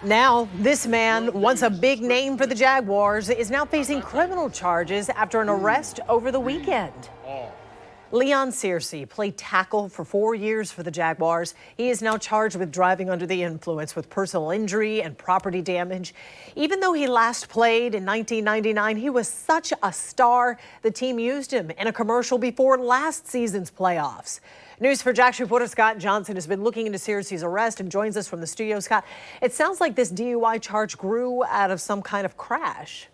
Now, this man, once a big name for the Jaguars, is now facing criminal charges after an arrest over the weekend. Leon Searcy played tackle for 4 years for the Jaguars. He is now charged with driving under the influence with personal injury and property damage. Even though he last played in 1999, he was such a star, the team used him in a commercial before last season's playoffs. News for Jax reporter Scott Johnson has been looking into Searcy's arrest and joins us from the studio. Scott, it sounds like this DUI charge grew out of some kind of crash.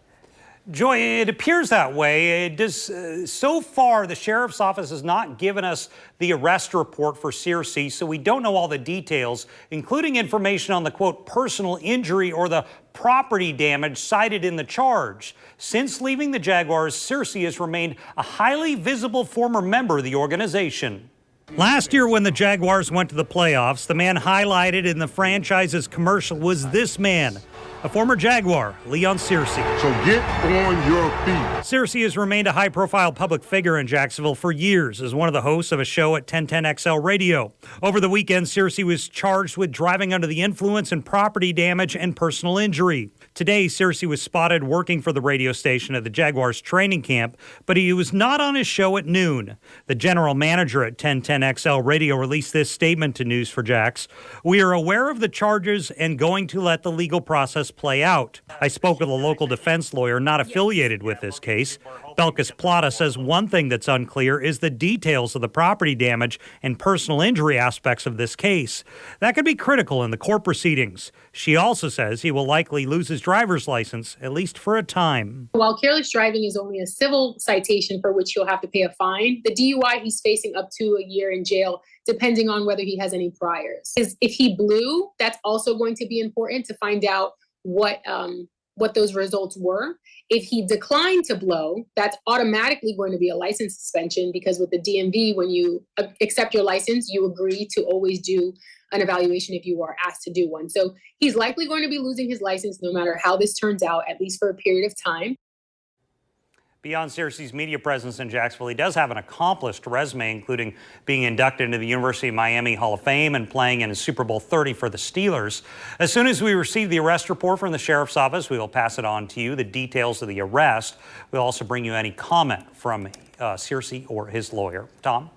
Joy, it appears that way. So far, the sheriff's office has not given us the arrest report for Searcy, so we don't know all the details, including information on the, quote, personal injury or the property damage cited in the charge. Since leaving the Jaguars, Searcy has remained a highly visible former member of the organization. Last year, when the Jaguars went to the playoffs, the man highlighted in the franchise's commercial was this man, a former Jaguar, Leon Searcy. So get on your feet. Searcy has remained a high-profile public figure in Jacksonville for years as one of the hosts of a show at 1010XL Radio. Over the weekend, Searcy was charged with driving under the influence and property damage and personal injury. Today, Searcy was spotted working for the radio station at the Jaguars training camp, but he was not on his show at noon. The general manager at 1010XL Radio released this statement to News4Jax. "We are aware of the charges and going to let the legal process play out. I spoke with a local defense lawyer not affiliated with this case. Belkis Plata says one thing that's unclear is the details of the property damage and personal injury aspects of this case. That could be critical in the court proceedings. She also says he will likely lose his driver's license, at least for a time." While careless driving is only a civil citation for which he'll have to pay a fine, the DUI, he's facing up to a year in jail, depending on whether he has any priors. If he blew, that's also going to be important to find out what those results were. If he declined to blow, that's automatically going to be a license suspension, because with the DMV, when you accept your license, you agree to always do an evaluation if you are asked to do one. So he's likely going to be losing his license no matter how this turns out, at least for a period of time. Beyond Searcy's media presence in Jacksonville, he does have an accomplished resume, including being inducted into the University of Miami Hall of Fame and playing in Super Bowl 30 for the Steelers. As soon as we receive the arrest report from the sheriff's office, we will pass it on to you, the details of the arrest. We'll also bring you any comment from Searcy or his lawyer. Tom?